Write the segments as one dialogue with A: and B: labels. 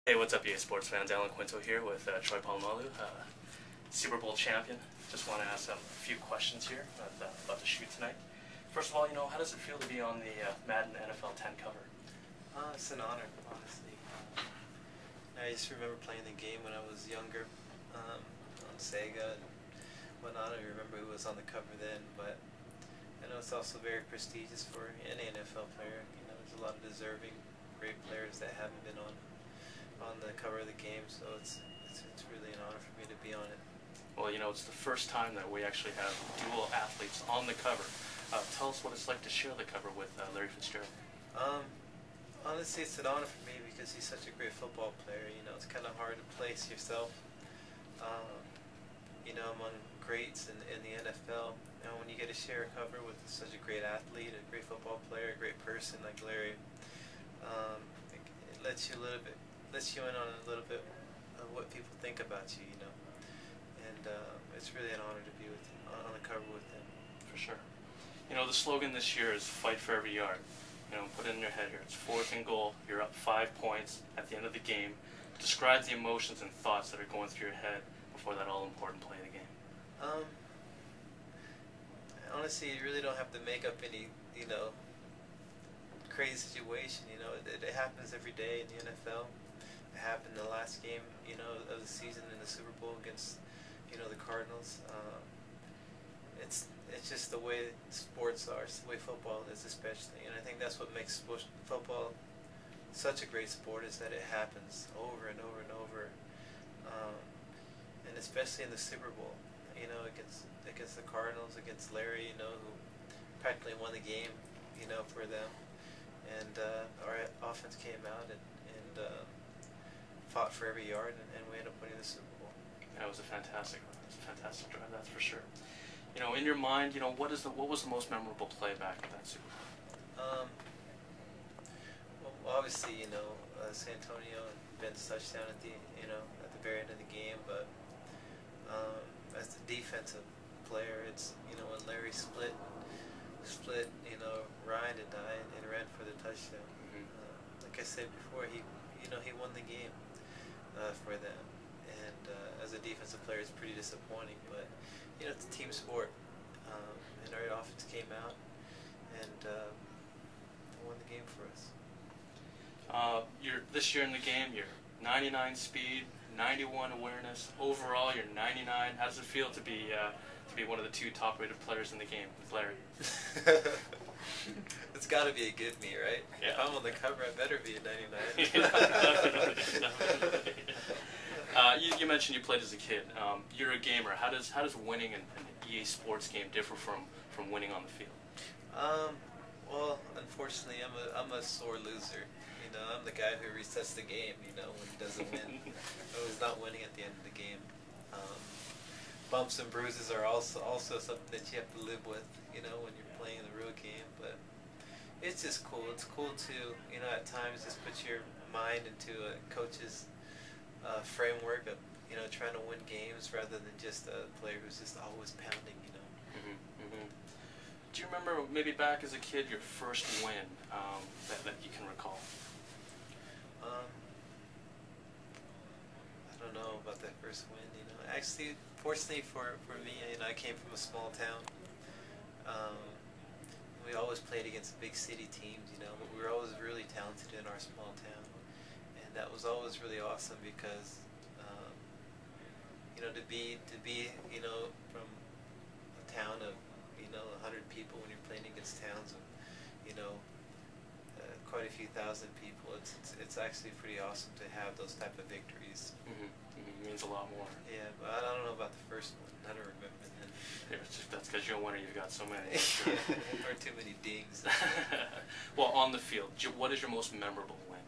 A: Hey, what's up, EA Sports fans? Alan Quinto here with Troy Polamalu, Super Bowl champion. Just want to ask a few questions here about the shoot tonight. First of all, how does it feel to be on the Madden NFL 10 cover?
B: It's an honor, honestly. I just remember playing the game when I was younger on Sega and whatnot. I remember who was on the cover then, but I know it's also very prestigious for any NFL player. There's a lot of deserving, great players that haven't been on the cover of the game, so it's really an honor for me to be on it.
A: Well, it's the first time that we actually have dual athletes on the cover. Tell us what it's like to share the cover with Larry Fitzgerald.
B: Honestly, it's an honor for me because he's such a great football player. It's kind of hard to place yourself, among greats in the NFL. And when you get to share a cover with such a great athlete, a great football player, a great person like Larry, it lets you in on a little bit of what people think about you, and it's really an honor to be on the cover with him.
A: For sure. The slogan this year is "Fight for every yard." Put it in your head here. It's 4th and goal. You're up 5 points at the end of the game. Describes the emotions and thoughts that are going through your head before that all-important play of the game.
B: Honestly, you really don't have to make up any, crazy situation. It happens every day in the NFL. It happened in the last game, of the season in the Super Bowl against, the Cardinals. It's just the way sports are. It's the way football is, especially, and I think that's what makes football such a great sport, is that it happens over and over and over, and especially in the Super Bowl, against the Cardinals, against Larry, who practically won the game, for them, and our offense came out and fought for every yard, and we ended up winning the Super Bowl.
A: That was a fantastic drive, that's for sure. In your mind, what was the most memorable play back at that Super Bowl?
B: Well, obviously, San Antonio and Ben's touchdown at the very end of the game, but as the defensive player, it's when Larry split, Ryan and I, and ran for the touchdown. Like I said before, he won the game for them, and as a defensive player, it's pretty disappointing, but it's a team sport, and our offense came out and won the game for us.
A: This year in the game, you're 99 speed, 91 awareness. Overall, you're 99. How does it feel to be one of the 2 top-rated players in the game with Larry?
B: It's got to be a give me, right?
A: Yeah.
B: If I'm on the cover, I better be a 99.
A: Definitely. You mentioned you played as a kid. You're a gamer. How does winning an EA Sports game differ from winning on the field?
B: Well, unfortunately, I'm a sore loser. I'm the guy who resets the game. When he doesn't win, or he's not winning at the end of the game. Bumps and bruises are also something that you have to live with. When you're playing the real game. But it's just cool. It's cool to at times just put your mind into a coach's framework of trying to win games rather than just a player who's just always pounding.
A: Do you remember maybe back as a kid your first win that you can recall?
B: I don't know about that first win. Actually, fortunately for me, I came from a small town. We always played against big city teams, but we were always really talented in our small town, and that was always really awesome because, to be from a town of 100 people when you're playing against towns of quite a few thousand people, it's actually pretty awesome to have those type of victories.
A: It means a lot more.
B: Yeah, but I don't know about the first one. I don't remember then.
A: Yeah, that's because you're a winner. You've got so many.
B: Or too many dings.
A: Well, on the field, what is your most memorable win?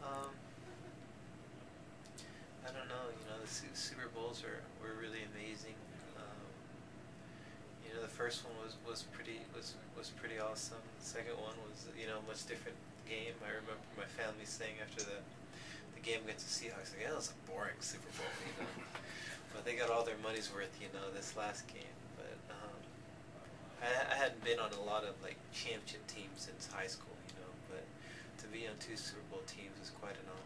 B: I don't know. The Super Bowls were really amazing. The first one was pretty awesome. The second one was a much different game. I remember my family saying after the game against the Seahawks, like, yeah, that was a boring Super Bowl, but they got all their money's worth, this last game. But I hadn't been on a lot of championship teams since high school, but to be on 2 Super Bowl teams is quite an honor.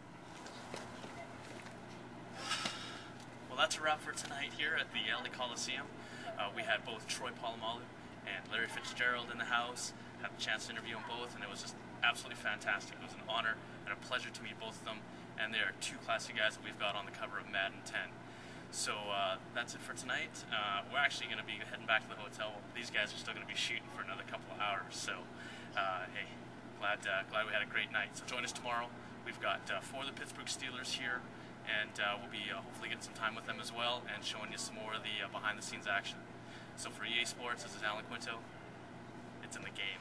C: that's a wrap for tonight here at the LA Coliseum. We had both Troy Polamalu and Larry Fitzgerald in the house. Had a chance to interview them both, and it was just absolutely fantastic. It was an honor and a pleasure to meet both of them, and they are two classy guys that we've got on the cover of Madden 10. So that's it for tonight. We're actually going to be heading back to the hotel. These guys are still going to be shooting for another couple of hours. So, hey, glad we had a great night. So join us tomorrow. We've got for the Pittsburgh Steelers here, and we'll be hopefully getting some time with them as well and showing you some more of the behind-the-scenes action. So for EA Sports, this is Alan Quinto. It's in the game.